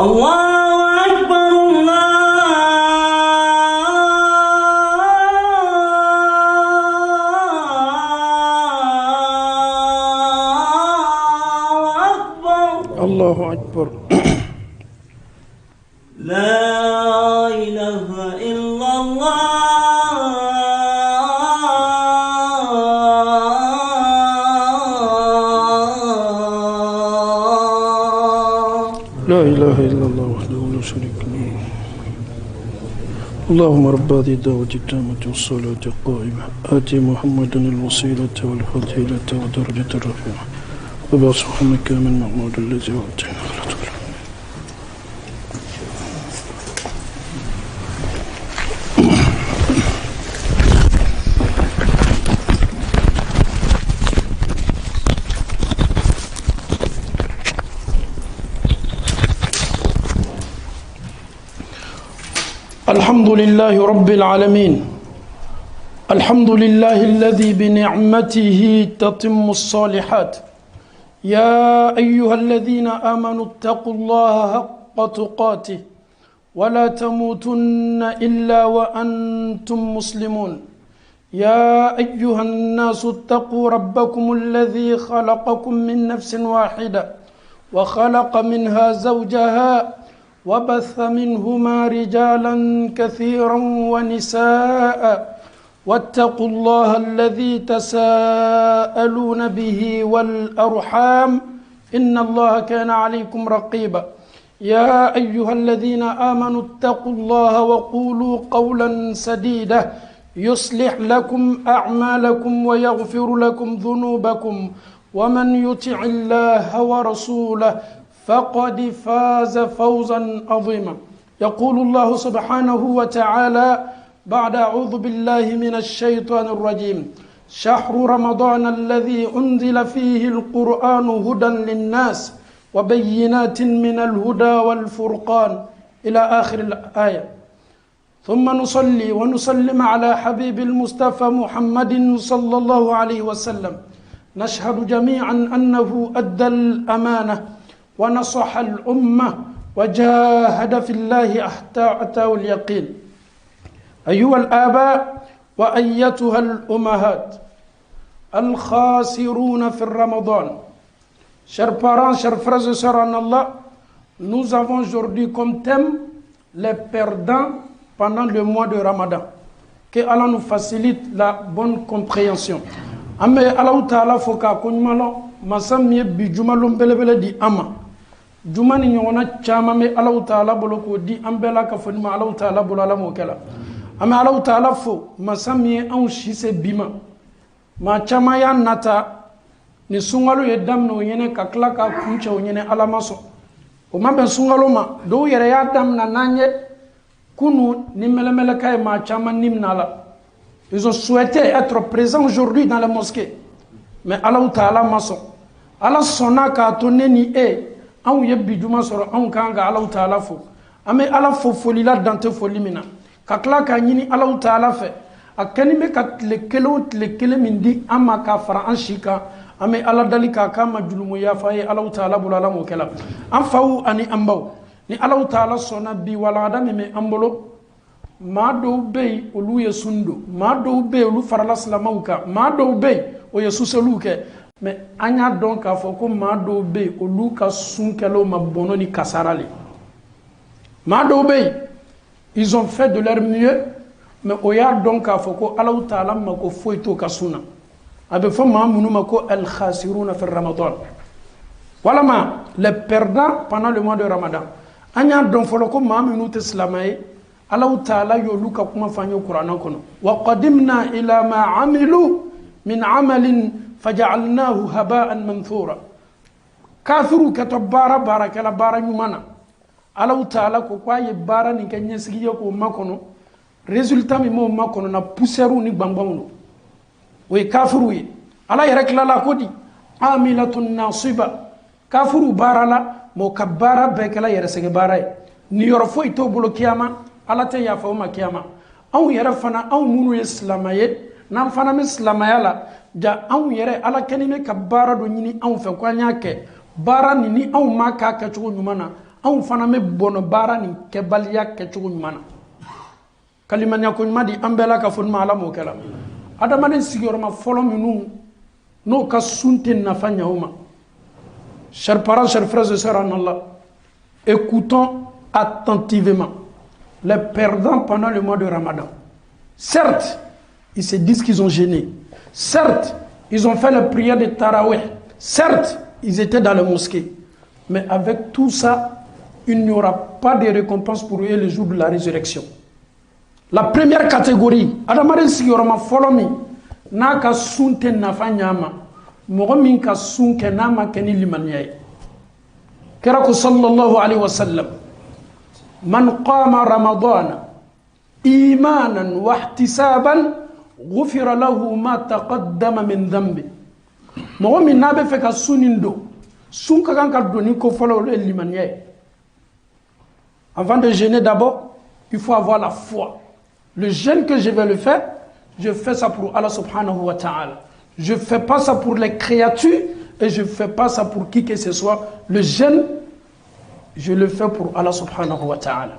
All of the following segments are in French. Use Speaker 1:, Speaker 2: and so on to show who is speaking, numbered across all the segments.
Speaker 1: الله أكبر
Speaker 2: الله أكبر
Speaker 1: لا إله إلا الله
Speaker 2: لا إله إلا الله وحده لا شريك له. اللهم رب هذه الدعوة التامة والصلاة القائمة آتي محمدا الوسيلة والفضيلة ودرجة الرفيعة وبعثه مكان المحمود الذي وعدتنا ولا تكرم. الحمد لله رب العالمين. الحمد لله الذي بنعمته تتم الصالحات. يا أيها الذين آمنوا اتقوا الله حق تقاته ولا تموتن إلا وأنتم مسلمون. يا أيها الناس اتقوا ربكم الذي خلقكم من نفس واحدة وخلق منها زوجها وبث منهما رجالا كثيرا ونساء واتقوا الله الذي تساءلون به والأرحام إن الله كان عليكم رقيبا. يا أيها الذين آمنوا اتقوا الله وقولوا قولا سديدا يصلح لكم أعمالكم ويغفر لكم ذنوبكم ومن يطع الله ورسوله فقد فاز فوزا عظيما. يقول الله سبحانه وتعالى بعد أعوذ بالله من الشيطان الرجيم: شهر رمضان الذي أنزل فيه القرآن هدى للناس وبينات من الهدى والفرقان إلى آخر الآية. ثم نصلي ونسلم على حبيب المصطفى محمد صلى الله عليه وسلم. نشهد جميعا أنه أدى الأمانة ونصح الأمة وجاهد في الله حتى أتاه اليقين. أيها الآباء وأيتها الأمهات الخاسرون في Ramadan. Chers parents, chers frères et sœurs en Allah, nous avons aujourd'hui comme thème les perdants pendant le mois de Ramadan. Que Allah nous facilite la bonne compréhension. Ame Allah Ta'ala foka kunyumalo masamye bijumalum belebele di ama. Juma ni ɲɔgɔnna caman bɛ Alahu Taala bolo k'o di an bɛɛ la ka fɔ ni ma Alahu Taala bolo Ala m'o kɛ la. An bɛ Alahu Taala fo masa min ye anw si se bi ma. Maa caman y'a nata ni sunkalo ye daminɛ o ɲɛnɛ ka tila ka kuncɛ o ɲɛnɛ Ala ma sɔn. O ma bɛn sunkalo ma dɔw yɛrɛ y'a daminɛ n'an ye kunu ni mɛlɛmɛlɛka ye maa caman ni minɛ a la. Ils ont souhaité être présents aujourd'hui dans les mosquées mais Alahu Taala ma sɔn. Ala sɔnna k'a to ne ni e anw ye bi juma sɔrɔ anw kan ka Alahu Taala fo. An bɛ Ala fo foli la dan tɛ foli min na ka tila k'a ɲini Alahu Taala fɛ a kɛni bɛ ka tile kelen o tile kelen min di an ma k'a fara an si kan an bɛ Ala dali k'a k'an ma jurumu yafa ye Alahu Taala bolo Ala m'o kɛ la. An faw ani an baw ni Alahu Taala sɔnna bi walanda min bɛ an bolo maa dɔw bɛ yen olu ye sun don maa dɔw bɛ yen olu farala silamɛw kan maa dɔw bɛ yen o ye suseliw kɛ. Mais an y'a dɔn k'a fɔ ko maa dɔw bɛ yen olu ka sunkɛlaw ma bɔnɔ ni kasara le. Maa dɔw bɛ yen ils ont fait de leur mieux mais o y'a dɔn k'a fɔ ko Alahu Taala ma ko foyi t'o ka sun na. A bɛ fɔ maa minnu ma ko al khasiruna fi Ramadan walama les perdants pendant le mois de Ramadan. An y'a dɔn fɔlɔ ko maa minnu tɛ silamɛ ye Alahu Taala y'olu ka kuma fɔ an ye kuranɛ kɔnɔ. Wa qadimna ila ma amilu min amalin فجعلناه هباء منثورا. كافرو كتبارا باركلا بارا نيمانا Alahu Taala ko kwa ye baara ni kɛ ɲɛsigi ye k'o makɔnɔ résultat min m'o makɔnɔ na poussière ni gbangbanw no o ye kafiru ye. Ala yɛrɛ tilala ko di amilatun nasiba kafiru baara la m'o ka baara bɛɛ kɛla yɛrɛsɛgɛ baara ye ni yɔrɔ foyi t'o bolo kiyama Ala tɛ yafa o ma kiyama. Anw yɛrɛ fana anw minnu ye silamɛ ye n'an fana bɛ silamɛya la ja anw yɛrɛ Ala kɛni bɛ ka baara dɔ ɲini anw fɛ ko an y'a kɛ baara nin ni anw ma k'a kɛcogo ɲuman na anw fana me bono baara ni kɛbaliya kɛcogo ɲuman na kalimaniya ko ɲuman di an bɛɛ la ka fɔ ma ala m'o kɛla adamaden sigiyɔrɔma fɔlɔ minnu n'o ka sun tɛ nafa ɲa o ma. Chers parents, chers frères et sœurs en Allah, écoutons attentivement les perdants pendant le mois de Ramadan. Certes, ils se disent qu'ils ont jeûné. Certes, ils ont fait la prière de Tarawih. Certes, ils étaient dans la mosquée. Mais avec tout ça, il n'y aura pas de récompense pour eux le jour de la résurrection. La première catégorie, adamaden sigiyɔrɔma fɔlɔ min n'a ka sun tɛ nafa ɲa ma, mɔgɔ min ka sun kɛ n'a ma kɛ ni limaniya ye. Kira ko sallallahu alaihi wasallam, man qama ramadana imanan wa ihtisaban ghufira lahu ma taqaddama min dhanbi. Mɔgɔ min n'a bɛ fɛ ka sun nin don, sun ka kan ka don ni ko fɔlɔ olu ye limaniya ye. Avant de jeûner d'abord, il faut avoir la foi. Le jeûne que je vais le faire, je fais ça pour Allah subhanahu wa ta'ala. Je ne fais pas ça pour les créatures et je ne fais pas ça pour qui que ce soit. Le jeûne, je le fais pour Allah subhanahu wa ta'ala.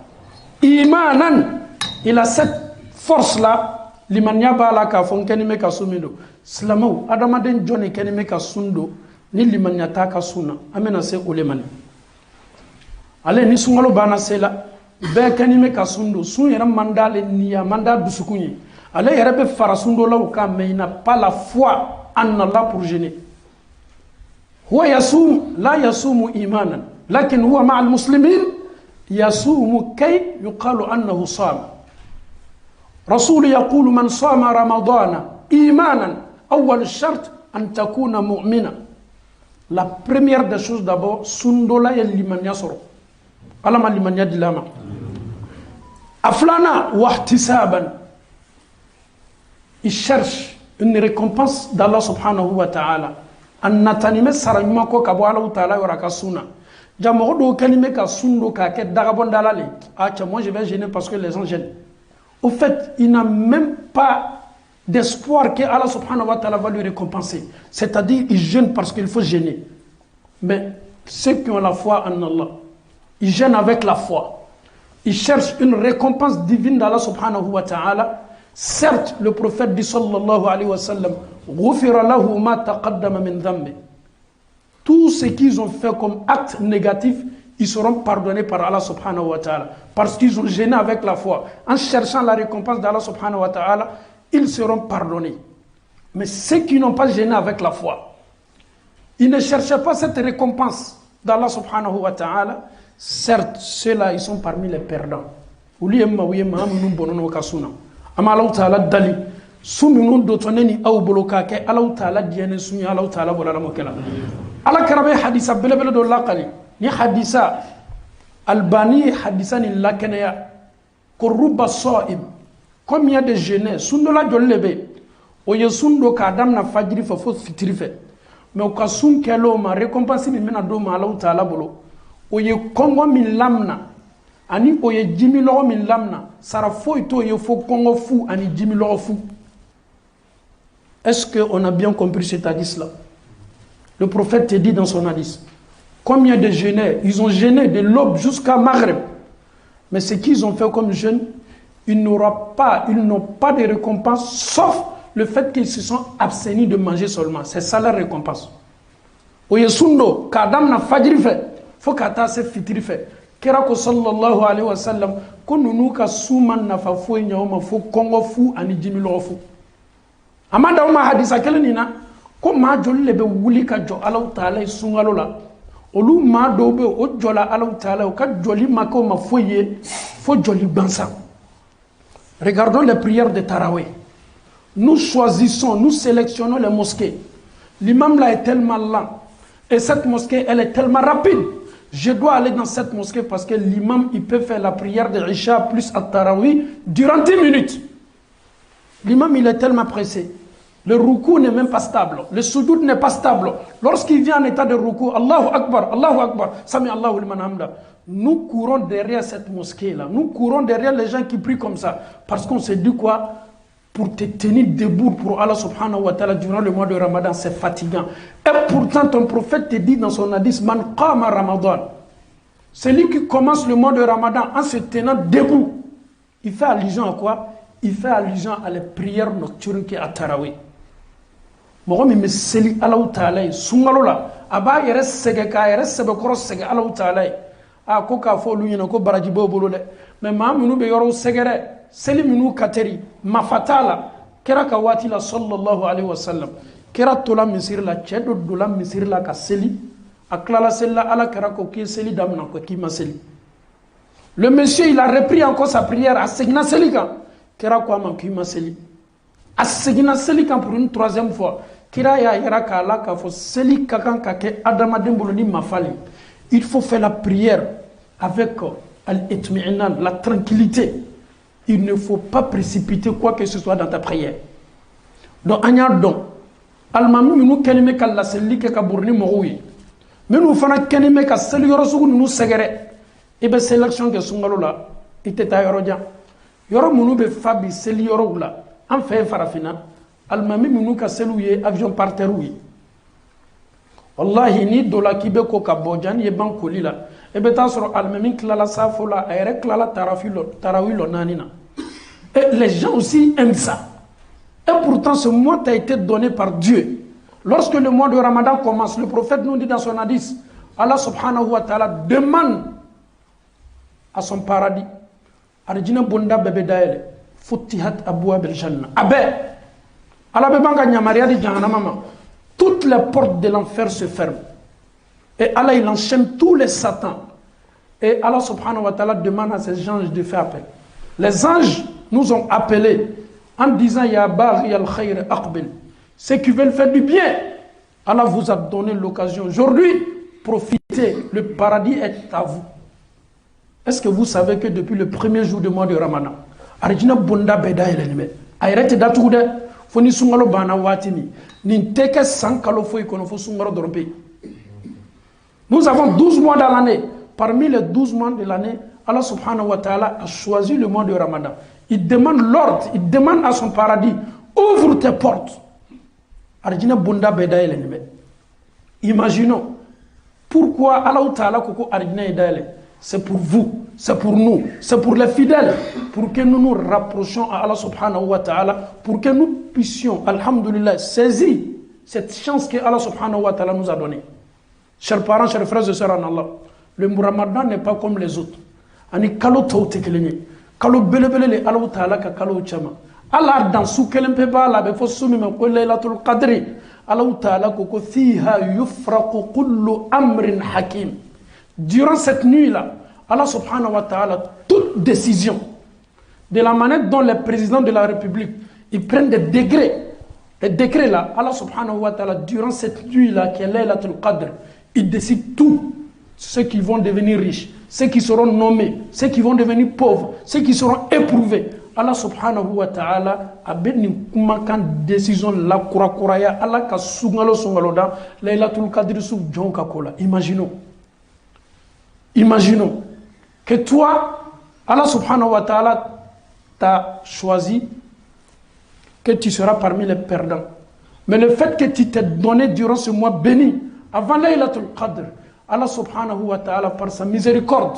Speaker 2: Imanan, il a cette force-là. Limania bala ka fon kenime ka sumido. Slamaw, adamaden jone kenime ka sundo, ni limania ta ka suna. Amena se ulemani. Ale ni sungalo bana sela. Be kenime ka sundo. Sun yera mandale niya, manda dusukunyi. Ale yera be farasundo la uka, mais il n'a pas la foi en Allah pour jeûner. Huwa yasum, la yasumu imanan. Lakin huwa ma'al muslimin, yasumu kay yuqalu annahu sama. رسول يقول من صام رمضان إيمانا أول الشرط أن تكون مؤمنا. La première des choses d'abord, sundola ya limania soro. Alama limania dilama. Aflana wahtisaban. Il cherche une récompense d'Allah subhanahu wa ta'ala. An natanime saranyuma ko kabo Allah ta'ala yoraka suna. Jamogo do kalime ka sundo ka ke dagabon dalale. Ah tiens, moi je vais gêner parce que les gens gênent. Au fait, il n'a même pas d'espoir que Allah subhanahu wa ta'ala va lui récompenser. C'est-à-dire, il jeûne parce qu'il faut gêner. Mais ceux qui ont la foi en Allah, ils gênent avec la foi. Ils cherchent une récompense divine d'Allah subhanahu wa ta'ala. Certes, le prophète dit sallallahu alayhi wa sallam, غُفِرَ لَهُ مَا تَقَدَّمَ مِنْ ذَنْبِ. Tout ce qu'ils ont fait comme acte négatif, ils seront pardonnés par Allah subhanahu wa ta'ala. Parce qu'ils ont gêné avec la foi. En cherchant la récompense d'Allah subhanahu wa ta'ala, ils seront pardonnés. Mais ceux qui n'ont pas gêné avec la foi, ils ne cherchaient pas cette récompense d'Allah subhanahu wa ta'ala. Certes, ceux-là, ils sont parmi les perdants. Allah ta'ala dali. Suminu dotoneni au boloka ke Allah ta'ala diene sumi Allah ta'ala bolala mokela. Allah karabe hadisa belebele do laqali. Ni hadisa albani hadisa ni lakenaya koruba soim combien de jeûneurs sundola jollebe o yesundo ka adam na fajiri fa fo fitiri fe mais o ka sun kelo ma récompense mi mena do ma Allah ta'ala bolo o ye kongo min lamna ani o ye jimi logo min lamna sara foi to ye fo kongo fu ani jimi logo fu. Est-ce qu'on a bien compris cet hadith là? Le prophète te dit dans son hadith, combien de jeûneurs, ils ont jeûné de l'aube jusqu'à Maghreb. Mais ce qu'ils ont fait comme jeûne, ils n'ont pas de récompense, sauf le fait qu'ils se sont abstenus de manger seulement. C'est ça la récompense. Oyesundo, kadam na fajri fait, faut kata se fitri fait. Kerako sallallahu alayhi wa sallam, konunu ka suman na fa fo nyawma fo kongo fu ani jimilo fu. Amanda uma hadisa kelenina, ko ma jolle be wuli ka jo Allah ta'ala sungalo la. Olu ma dobe o jola Allah ta'ala o ka joli mako ma foye fo joli bansa. Regardons les prières de Tarawih. Nous choisissons, nous sélectionnons les mosquées. L'imam là est tellement lent et cette mosquée elle est tellement rapide. Je dois aller dans cette mosquée parce que l'imam il peut faire la prière de Isha plus à Tarawih durant 10 minutes. L'imam il est tellement pressé. Le ruku n'est même pas stable. Le soudoud n'est pas stable. Lorsqu'il vient en état de ruku, Allahu Akbar, Sami Allahu liman hamda. Nous courons derrière cette mosquée-là. Nous courons derrière les gens qui prient comme ça. Parce qu'on s'est dit quoi? Pour te tenir debout pour Allah subhanahu wa ta'ala durant le mois de Ramadan, c'est fatigant. Et pourtant, ton prophète te dit dans son hadith, Man qama Ramadan. Celui qui commence le mois de Ramadan en se tenant debout, il fait allusion à quoi? Il fait allusion à les prières nocturnes qui est à Tarawih. Mɔgɔ min bɛ seli Alahu Taala ye sunkalo la a b'a yɛrɛ sɛgɛn k'a yɛrɛ sɛbɛkɔrɔ sɛgɛn Alahu Taala ye ko k'a fɔ olu ɲɛna ko baraji b'o bolo dɛ mais maa minnu bɛ yɔrɔw sɛgɛrɛ seli minnu ka teri mafa t'a la kira ka waati la sallallahu alaihi wa sallam kira tola misiri la cɛ dɔ dola misiri la ka seli a tilala seli la Ala kira ko k'i ye seli daminɛ ko k'i ma seli. Le monsieur il a repris encore sa prière a seginna seli kan kira ko a ma k'i ma seli a seginna seli kan pour une troisième fois. Kira ya yira k'a la k'a fɔ seli ka kan ka kɛ adamaden bolo ni mafali. Il faut faire la prière avec al-itmi'inan, la tranquillité. Il ne faut pas précipiter quoi que ce soit dans ta prière. Donc an y'a dɔn alimami minnu kɛlen bɛ ka laseli kɛ ka buru ni mɔgɔw ye minnu fana kɛlen bɛ ka seli yɔrɔ sugu ninnu sɛgɛrɛ i bɛ sélection kɛ sunkalo la i tɛ taa yɔrɔ jan yɔrɔ minnu bɛ fa bi seli yɔrɔw la an fɛ farafinna alimami minnu ka seliw ye avion parterres ye wallahi ni dɔ la k'i bɛ ko ka bɔ jan ye ban koli la i bɛ taa sɔrɔ alimami tilala safo la a yɛrɛ tilala tarawih lɔ naani na et les gens aussi aiment ça et pourtant ce mois a été donné par Dieu. Lorsque le mois de Ramadan commence, le prophète nous dit dans son hadith, Allah subhanahu wa ta'ala demande à son paradis arjina bonda bebe daele futihat abwab al-jannah abe ala be banga nyamaria di jahannama toutes les portes de l'enfer se ferment et Allah il enchaîne tous les satans et Allah subhanahu wa ta'ala demande à ses anges de faire appel. Les anges nous ont appelés en disant ya baghi al-khayr aqbil, ceux qui veulent faire du bien, Allah vous a donné l'occasion aujourd'hui, profitez, le paradis est à vous. Est-ce que vous savez que depuis le premier jour du mois de Ramadan, arjina bonda beda eleme ayrete datude foni sungalo bana watini nin teke sankalo foi kono fo sungaro dorbe. Nous avons 12 mois dans l'année. Parmi les 12 mois de l'année, Allah subhanahu wa ta'ala a choisi le mois de Ramadan. Il demande l'ordre, il demande à son paradis, ouvre tes portes. Arjina bonda beda eleme. Imaginons pourquoi Allah ta'ala koko arjina edale. C'est pour vous, c'est pour nous, c'est pour les fidèles, pour que nous nous rapprochions à Allah subhanahu wa ta'ala, pour que nous puissions, alhamdulillah, saisir cette chance que Allah subhanahu wa ta'ala nous a donnée. Chers parents, chers frères et sœurs en Allah, le Ramadan n'est pas comme les autres. Ani kalo tawte kelenye, kalo belebele le Allah ta'ala ka kalo chama. Allah dans sous kelempe ba la be fo sumi me ko laylatul qadri. Allah ta'ala ko fiha yufraqu kullu amrin hakim. Durant cette nuit-là, Allah subhanahu wa ta'ala, toute décision, de la manière dont les présidents de la République, ils prennent des décrets, les décrets-là, Allah subhanahu wa ta'ala, durant cette nuit-là, qui est Laylatul Qadr, il décide tout. Ceux qui vont devenir riches, ceux qui seront nommés, ceux qui vont devenir pauvres, ceux qui seront éprouvés. Allah subhanahu wa ta'ala a béni kumakan décision la kura Allah ka sungalo da Laylatul Qadr sou jonka kola. Imaginons que toi, Allah subhanahu wa ta'ala t'a choisi, que tu seras parmi les perdants. Mais le fait que tu t'es donné durant ce mois béni, avant Laylatul Qadr, Allah subhanahu wa ta'ala, par sa miséricorde,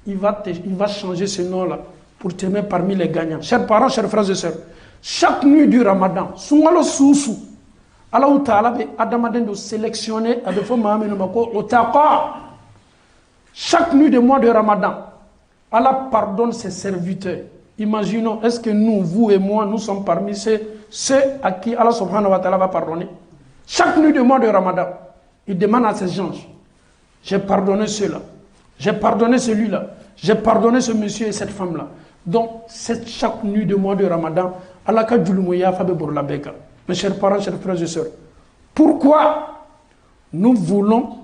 Speaker 2: il va changer ce nom-là pour te mettre parmi les gagnants. Chers parents, chers frères et sœurs, chaque nuit du Ramadan, sungalo susu, Allah ta'ala be adamaden de sélectionner à de fois Mahamenu Mako Otaka. Chaque nuit du mois de Ramadan, Allah pardonne ses serviteurs. Imaginons, est-ce que nous, vous et moi, nous sommes parmi ceux à qui Allah subhanahu wa ta'ala va pardonner? Chaque nuit du mois de Ramadan, il demande à ses anges, j'ai pardonné ceux-là, j'ai pardonné celui-là, j'ai pardonné ce monsieur et cette femme-là. Donc, chaque nuit du mois de Ramadan, Allah ka djulumuya fabe la beka. Mes chers parents, chers frères et sœurs, pourquoi nous voulons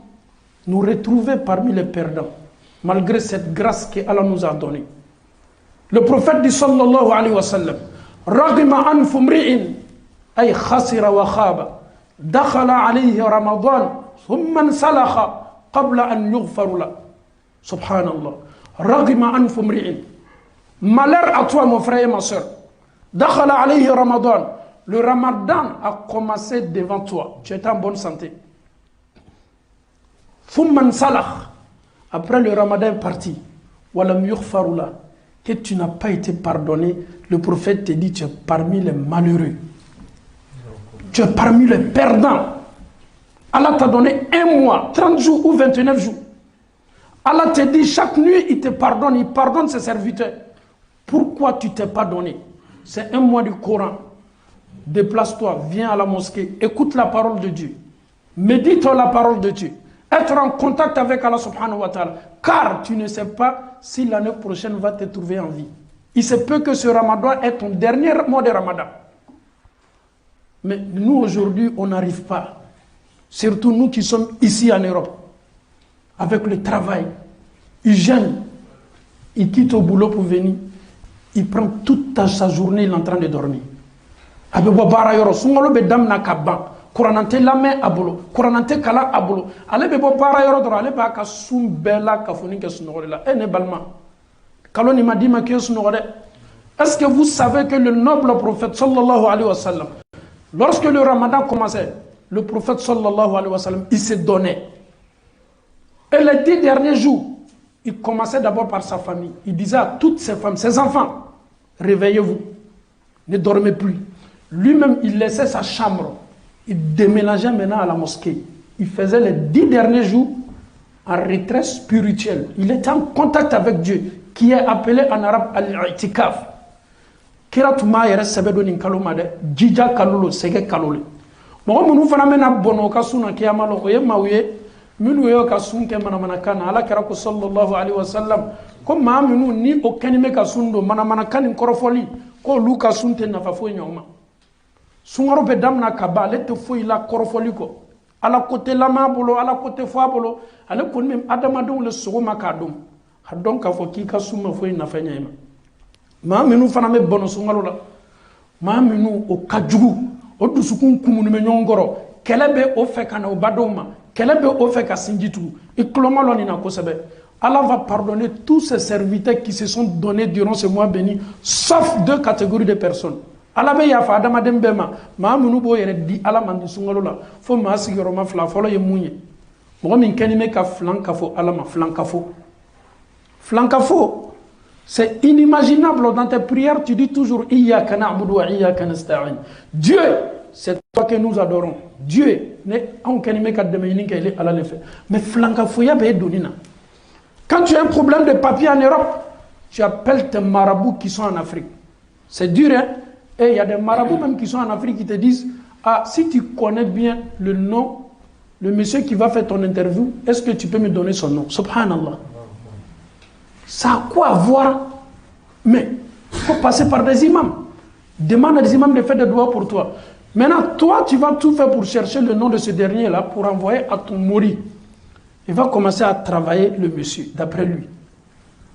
Speaker 2: nous retrouver parmi les perdants, malgré cette grâce que Allah nous a donnée? Le prophète dit sallallahu alayhi wa sallam, Ragima anfu mri'in, ay khasira wa khaba, dakhala alayhi Ramadan, thumma salakha, qabla an yughfaru la. Subhanallah. Ragima anfu mri'in. Malheur à toi, mon frère et ma soeur. Dakhala alayhi Ramadan. Le Ramadan a commencé devant toi. Tu étais en bonne santé. Thumman salakh. Après le ramadan est parti, walam yughfaru la, que tu n'as pas été pardonné, le prophète te dit tu es parmi les malheureux. Tu es parmi les perdants. Allah t'a donné 1 mois, 30 jours ou 29 jours. Allah te dit chaque nuit il te pardonne, il pardonne ses serviteurs. Pourquoi tu ne t'es pas donné? C'est 1 mois du Coran. Déplace-toi, viens à la mosquée, écoute la parole de Dieu. Médite la parole de Dieu. Être en contact avec Allah subhanahu wa ta'ala. Car tu ne sais pas si l'année prochaine va te trouver en vie. Il se peut que ce ramadan est ton dernier mois de ramadan. Mais nous aujourd'hui, on n'arrive pas. Surtout nous qui sommes ici en Europe. Avec le travail. Il gêne. Il quitte au boulot pour venir. Il prend toute sa journée, il est en train de dormir. Abebo bara yoro sungalo be damna kaban. Kuranante lame abolo, kuranante kala abolo. Ale bebo bara yoro doro ale ba ka sumbela ka foni ke sunogore la. Ne balma. Kaloni madima ke sunogore. Est-ce que vous savez que le noble prophète sallallahu alayhi wa sallam, lorsque le ramadan commençait, le prophète sallallahu alayhi wa sallam, il se donnait. Et les 10 derniers jours, il commençait d'abord par sa famille. Il disait à toutes ses femmes, ses enfants, réveillez-vous, ne dormez plus. Lui-même, il laissait sa chambre. Il déménageait maintenant à la mosquée. Il faisait les 10 derniers jours en retraite spirituelle. Il était en contact avec Dieu, qui est appelé en arabe al-i'tikaf. Kiratuma yere sebedo nin kaloma de jija kalolo sege kalole. Mo munu fana mena bono kasuna kiyama lo ye mawye minu yo kasunke mana kana ala kira ko sallallahu alaihi wasallam ko ma minu ni o kanime kasundo mana kan korofoli ko luka sunte na fafo nyoma. Sungaro be damna kaba le te foi la korofoli ko ala côté lama bolo ala côté fo bolo ala ko même adama don le sogo makadum ha donc ka fo ki kasuma foi na fanyema. Ma minu fana me bono sungalo la ma minu o kajugu o dusukun kumunu me nyongoro kelebe o fe kana o badoma kelebe o fe ka sinjitu iklomalo ni na kosebe. Allah va pardonner tous ces serviteurs qui se sont donnés durant ce mois béni, sauf 2 catégories de personnes. Allah be ya fa adama dembema ma minu bo yere di ala mandi sungalo la fo ma sigoro ma fla folo ye munye mo min kenime ka flanka fo ala ma flanka fo. C'est inimaginable dans tes prières, tu dis toujours Iyyaka na'budu wa iyyaka nasta'in. Dieu, c'est toi que nous adorons. Dieu, mais quand tu as un problème de papier en Europe, tu appelles tes marabouts qui sont en Afrique. C'est dur, hein? Et il y a des marabouts même qui sont en Afrique qui te disent ah, si tu connais bien le nom, le monsieur qui va faire ton interview, est-ce que tu peux me donner son nom? Subhanallah. Ça a quoi voir? Mais il faut passer par des imams. Demande à des imams de faire des doigts pour toi. Maintenant, toi, tu vas tout faire pour chercher le nom de ce dernier-là, pour envoyer à ton mori. Il va commencer à travailler le monsieur, d'après lui.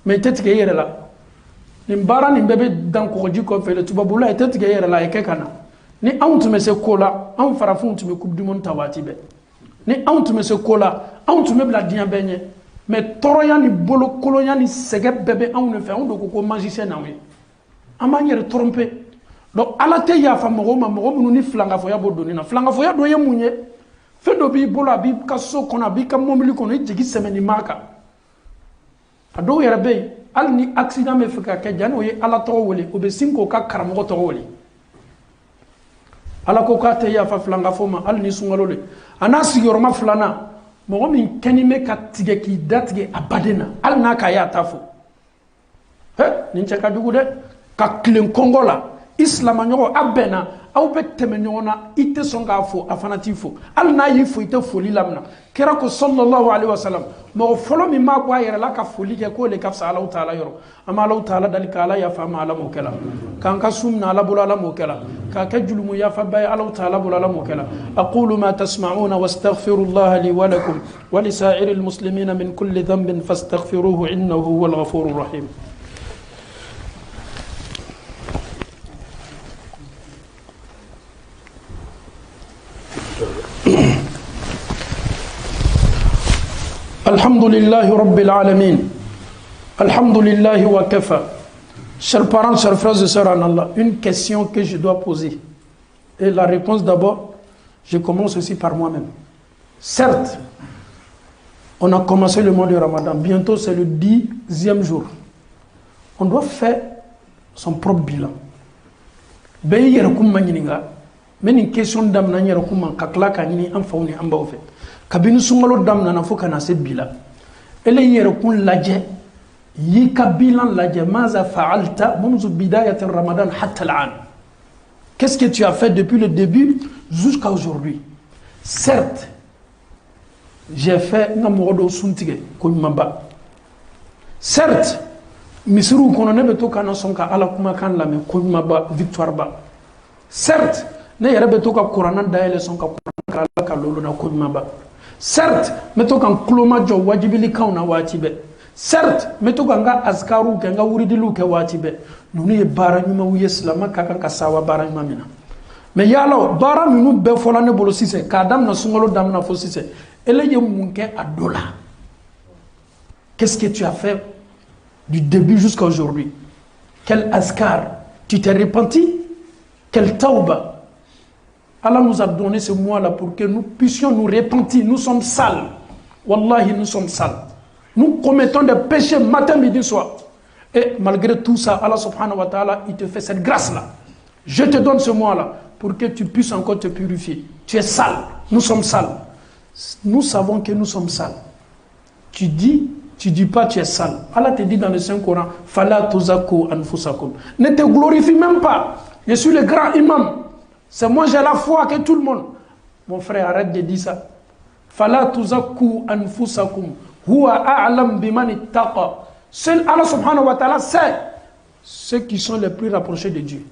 Speaker 2: Mais peut-être qu'il est là. Ni mbara ni bébé dans Korodji qu'on fait le tubaboula, et peut-être qu'il est là, et quelqu'un. Ni honte me se kola, on fera fond, tu me coupe du monde tawatibe. Ni honte me se kola, on tu me bla diambenye. Mais toroya ni bolo koloya ni sege bébé on ne fait on donc ko magicien na oui en manière tromper donc ala te ya fa mo munu ni flanga foya bo doni na flanga foya do ye munye fe do bi bolo bi kaso kona bi kam momli kono jigi semeni maka ado yere be al ni accident me fika ke jan o ye ala to wole o be sinko ka karamo to wole ala ko ka te ya fa flanga foma al ni sungalo le anasi yorma flana mo min kenime ka tige ki datige abadena al na ka ya tafo he nin chaka dugu de ka kilen kongola islam nyogo abena au be temenyona ite songa fo afanati fo al na yi fo ite foli lamna kera ko sallallahu alaihi wasallam mo folo mi ma kwa yere la ka foli ke ko le kafsa Allah taala yoro ama Allah taala dalika ala ya fa ma ala mo kala kan ka sumna ala bulala mo kala ka ka julumu ya fa bay Allah taala bulala mo kala aqulu ma tasma'una wastaghfirullaha li wa lakum wa li sa'iril muslimina min kulli dhanbin fastaghfiruhu innahu huwal ghafurur rahim. Alhamdulillahi Rabbil Alamin. Alhamdulillahi wa kafa. Chers parents, chers frères et sœurs en Allah, une question que je dois poser. Et la réponse d'abord, je commence aussi par moi-même. Certes, On a commencé le mois de Ramadan. Bientôt, c'est le 10e jour. On doit faire son propre bilan. Mais une question d'âme, kabini sungalo damna na foka na se bila ele yere kun laje yi kabilan laje maza fa'alta منذ بداية ramadan hatta al'an. Qu'est-ce que tu as fait depuis le début jusqu'à aujourd'hui? Certes, j'ai fait ngamodo suntige ko mamba. Certes, misru kono ne beto kana sonka ala kuma kan la me ko mamba victoire ba. Certes, ne yere beto ka qur'an daele sonka qur'an ka lolo na ko mamba. Certes, meto kan kloma jo wajibili kauna watibe. Certes, meto kan ga azkaru ke nga wuridilu ke watibe. Nunu ye bara nyuma wu islama ka kan kasawa bara nyuma mina. Mais yalo bara minu be fola ne bolo sise ka dam na sungolo dam na fo sise. Ele ye munke adola. Qu'est-ce que tu as fait du début jusqu'à aujourd'hui? Quel azkar? Tu t'es repenti? Quel tauba? Allah nous a donné ce mois-là pour que nous puissions nous repentir. Nous sommes sales. Wallahi, nous sommes sales. Nous commettons des péchés matin, midi, soir. Et malgré tout ça, Allah subhanahu wa ta'ala, il te fait cette grâce-là. Je te donne ce mois-là pour que tu puisses encore te purifier. Tu es sale. Nous sommes sales. Nous savons que nous sommes sales. Tu dis pas tu es sale. Allah te dit dans le Saint-Coran, Fala tuzaku anfusakum. Ne te glorifie même pas. Je suis le grand imam. C'est moi, j'ai la foi que tout le monde. Mon frère, arrête de dire ça. Fala tuzakku anfusakum. Huwa a'lam biman ittaqa. Seul Allah subhanahu wa ta'ala sait ceux qui sont les plus rapprochés de Dieu.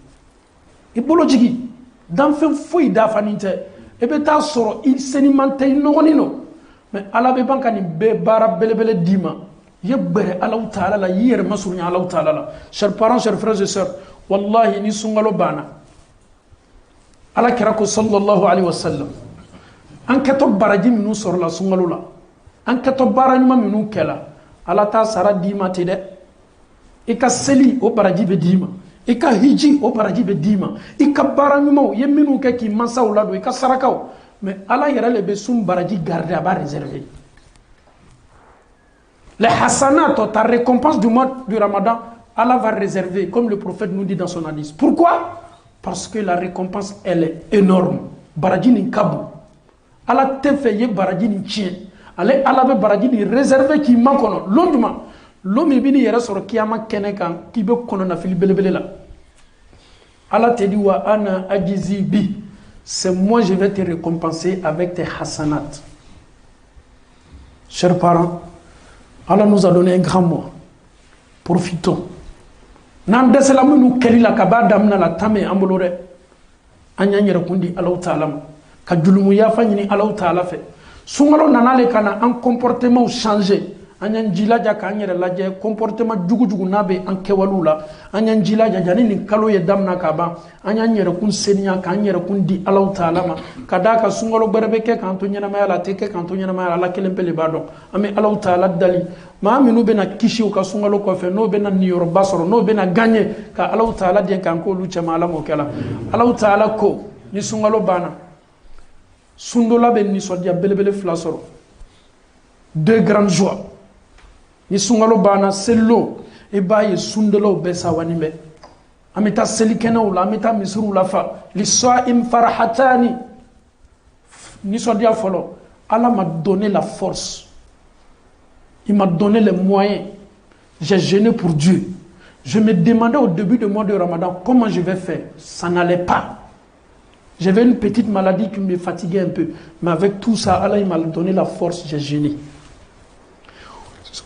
Speaker 2: Et bolojigi, dans fin fouille d'afaninte, et beta soro, il s'enimente non. Mais Allah be bankani be bara belebele dima. Yebere Allah ta'ala la yer masunya Allah ta'ala la. Chers parents, chers frères et sœurs, wallahi ni sungalo bana. Allah kirako sallallahu alayhi wa sallam. An kato baraji minu soro la sungalo la. An kato baranyuma minu kela. Allah ta sara dima tede. Ika seli o baraji be dima. Ika hiji o baraji be dima. Ika baranyuma ye minu ke ki mansa o lado. Ika sarakao. Mais Allah yera le besum baraji garde aba réservé. Les hasanat, ta récompense du mois du Ramadan, Allah va réserver, comme le prophète nous dit dans son hadith. Pourquoi? Parce que la récompense, elle est énorme. Baraji ni kabu. Allah te fait ye baraji ni chien. Allah be baraji ni réservé qui manque. Londement, l'homme bini yera sur kiyama kenekan qui be kono na fili belebele la. Allah te dit wa ana ajizi bi. C'est moi je vais te récompenser avec tes hasanat. Chers parents, Allah nous a donné un grand mois. Profitons. Nan deselamu nu kelila kabada mna la tame ambolore. Anya nyere kundi Allah Ta'ala. Ka julumu yafa nyini Allah Ta'ala fe. Sungalo nanale kana un comportement changé. Anya njilaja ka nyere laje comportement jugu nabe an kewalula. Anya njilaja janini kalo ye damna kaba. Anya nyere kun senya ka nyere kundi Allah Ta'ala ma. Kadaka sungalo berebeke kan to nyana mayala teke kan to nyana mayala la kelempele bado. Ame Allah Ta'ala dali. Ma minu bena kishi o ka sungalo ko fe no bena ni yoruba soro no bena gagner ka Allah Ta'ala de kan ko lu chama ala mo kala. Allah Ta'ala ko ni sungalo bana. Sundola ben ni sodia belebele flasoro. Deux grandes joies. Ni sungalo bana sello e baye sundolo be sawanime. Amita selikena ula amita misru la fa li sa'im farahatani. Ni sodia folo. Allah m'a donné la force. Il m'a donné les moyens. J'ai jeûné pour Dieu. Je me demandais au début du mois de Ramadan comment je vais faire. Ça n'allait pas. J'avais une petite maladie qui me fatiguait un peu. Mais avec tout ça, Allah m'a donné la force. J'ai jeûné.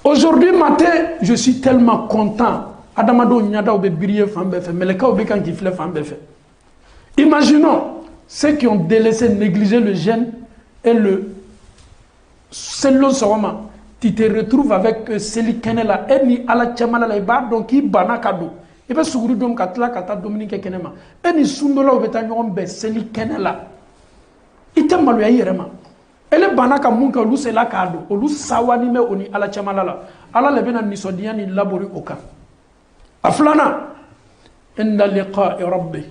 Speaker 2: Aujourd'hui matin, je suis tellement content. Adamado nyada obe briller fambe fait. Mais le cas obe quand il fait fambe fait. Imaginons ceux qui ont délaissé, négligé le jeûne et le selon sawama. Tu te retrouves avec celui qui est là, et ni ala chamala la iba, donc qui bana kado. Et bien, souri dom katla kata Dominique kenema. Et ni sundola obeta nyombe celui qui est là. Ite malu ya yerema. Ele bana ka munka lu se la kado, olu sawani me oni ala chamala la. Ala le bena ni sodia ni labori oka. Aflana. Inda liqa'i rabbi.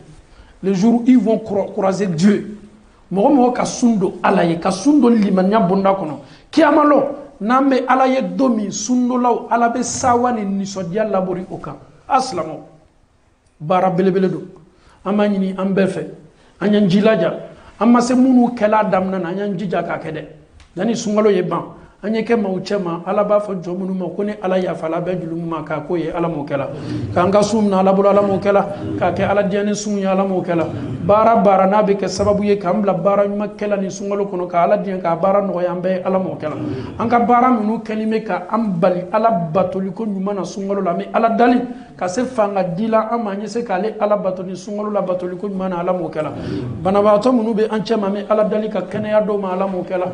Speaker 2: Le jour où ils vont croiser Dieu. Mo ka sundo ala ye ka sundo limanya bonda kono. Kiamalo nambe ala ye domi sunnolaw ala be sawani nisodia labori okan aslamo bara belebele do amanyini ambefe anyan jilaja amma se munu kala damna na anyan jija ka kede dani sungalo ye ban anye ke mauchema ala ba fo jomunu ma ko ne ala ya fala be julum ma ka ko ye ala mo kala ka nga sumna ala bul ala mo kala ka ke ala diane sum ya ala mo kala bara nabi ke sababu ye kam la bara ma kala ni sungalo kono ka ala diane ka bara no yambe ala mo kala anka bara munu kalime ka ambali ala batoli ko nyuma na sungalo la me ala dali ka se fanga dila amanye se kale ala batoli sungalo la batoli ko nyuma na ala mo kala bana ba to munu be anchema me ala dali ka kene ya do ma ala mo kala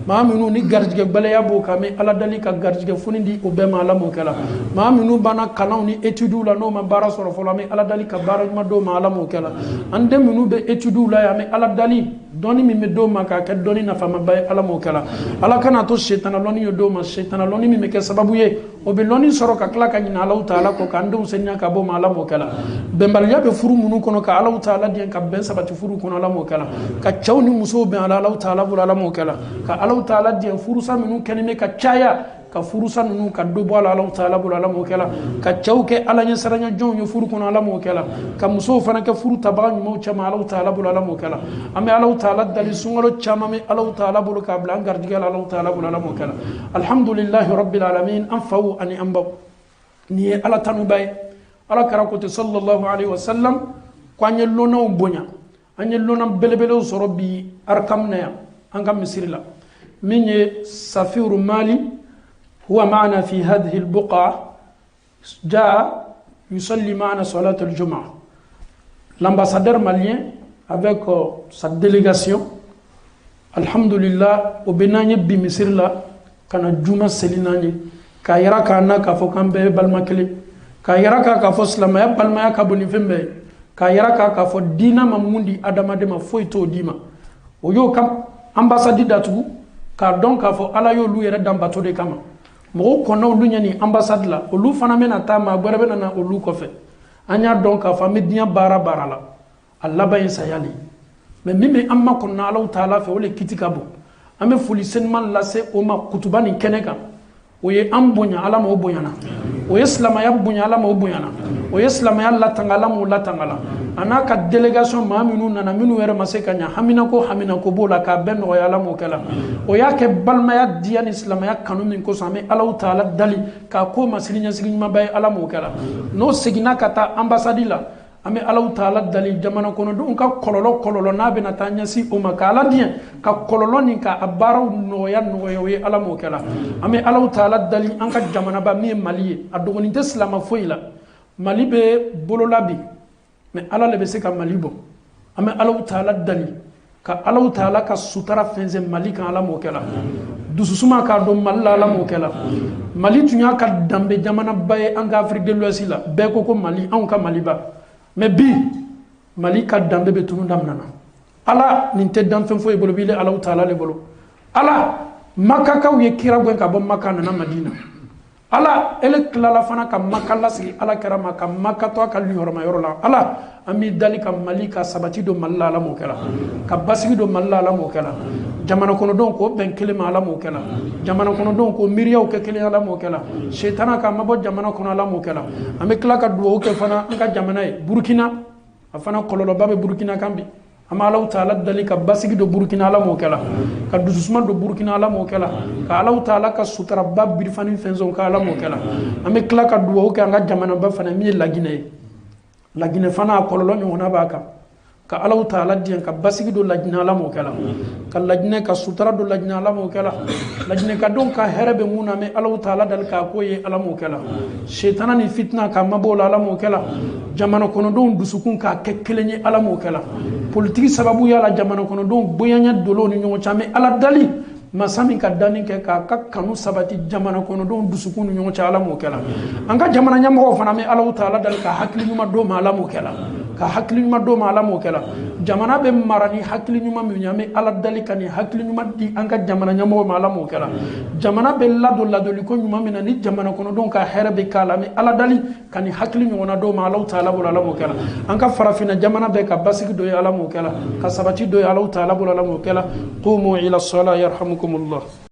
Speaker 2: ma munu ni garjige bale bo kame ala dali ka garjige funindi o be ma ala mo kala ma minu bana kalaw ni etudu la no ma bara soro folo me ala dali ka bara ma do ma ala mo kala ande minu be etudu la ya me ala dali doni mi me do ma ka ke doni na fama bay ala mo kala ala kana to shaytan loni yo do ma shaytan loni mi me ke sababu ye o be loni soro ka kala ka nyina ala taala ko ka ndo senya ka bo ma ala mo kala bembal ya be furu munu kono ka ala taala dien ka ben sabati furu kono ala mo kala ka chawni muso be ala taala bul ala mo kala ka ala taala dien furu sa minu kenime ka chaya ka furusa nunu ka do bola Allah taala bul ala mo kala ka chawke ala nya saranya jon yo furu kono ala mo kala ka muso fana ka furu tabaga mo chama Allah taala bul ala mo kala ame Allah taala dali sungalo chama me Allah taala bul ka blan gardigal Allah taala bul ala mo kala alhamdulillah rabbil alamin anfau ani amba ni ala tanu bay ala karakote sallallahu alaihi wasallam kwanye lona bonya anye lona belebele soro bi arkamna ya anga misirila من سفير مالي هو معنا في هذه البقعة جاء يصلي معنا صلاة الجمعة. L'ambassadeur malien avec sa délégation alhamdulillah au benanye bi misir la kana juma selinanye ka yara kana ka fo kambe balmakele ka yara ka fo islamaya balmaya ka boni fembe ka yara ka fo dina mamundi adama de ma foito dima o yo kam ambassade datugu ka donc ka fo ala yo lu yere dam bato de kama mo ko no lu nyani ambassade la o lu fana mena ta ma gwerebe na o lu ko fe anya donc ka fa median bara la alla bayin sayali mais mimi amma ko na ala taala fe wole kitika bo ame fuli senman la se o ma kutubani keneka o ye ambonya ala mo bonyana o islam ya bonya ala mo bonyana o islam ya la tangala mo la tangala anaka délégation ma minu nana minu were maseka nya hamina ko bola ka ben o yala mo kala o yake balma ya diyan islam ya kanun ko same Allah taala dali ka ko masilinya siginya bay ala mo kala no sigina kata ambassadila ame Allah taala dali jamana kono dun ka kololo na be na tanya si o makala diyan ka kololo ni ka abaro no ya we ala mo kala ame Allah taala dali an ka jamana ba mi mali adogoni islam foila mali be bololabi mais ala le be se ka mali bo ame Allah taala dali ka Allah taala ka sutara fenze mali kan ala mo kala dususuma ka do malla ala mo kala mali tunya ka dambe jamana baye an ka Afrique de l'Ouest la be ko mali an ka mali ba mais bi mali ka dambe be tunu damnana ala nin te dam fen foy bolo bi le Allah taala le bolo ala makka ka ye kira gwen ka bo makka na madina ala ele klala fana ka makalla sigi ala karama ka makato ka li horma yorola ala ami dalika malika sabati do malla la mo kala ka basigi do malla la mo kala jamana kono don ko ben kelema ala mo kala jamana kono don ko miriyaw ke kelema ala mo kala shaytana ka mabo jamana kono ala mo kala ami kala ka do ke fana ka jamana e burkina afana kololo babe burkina kambi ama Allah taala dalika basigi do burkina ala mo kala ka dusuma do burkina ala mo kala ka Allah taala ka sutra bab bir fani fenzon ka ala mo kala ame kala ka duwo ke anga jamana ba fana mi lagine fana kololo nyona baka ka Allah taala diyan ka basigi do lagina ala mo kala ka lagine ka sutra do lagina ala mo kala lagine ka don ka herebe muna me Allah taala dal ka ko ye ala mo kala shaytana ni fitna ka mabola ala mo kala jamana kono don dusukun ka kekkelenye ala mo kala politique sababu ya la jamana kono don boyanya dolo ni nyongo chame ala dali masami ka dani ke ka kanu sabati jamana kono don dusukun nyongo cha ala mo kala anga jamana nyamo fana me Allah taala dal ka hakli nyuma do ma ala mo kala ka hakli nyuma do ma ala mo kala jamana be marani hakli nyuma mi nyame ala dali kan hakli nyuma di anga jamana nyamo ma ala mo kala jamana be lado liko nyuma mi ni jamana kono don ka herbe kala me ala dali kan hakli nyuma do ma ala taala bol ala mo kala anga farafina jamana be ka basiki do ala mo kala ka sabati do ala taala bol ala mo kala qumu ila as-salah yarhamukum الله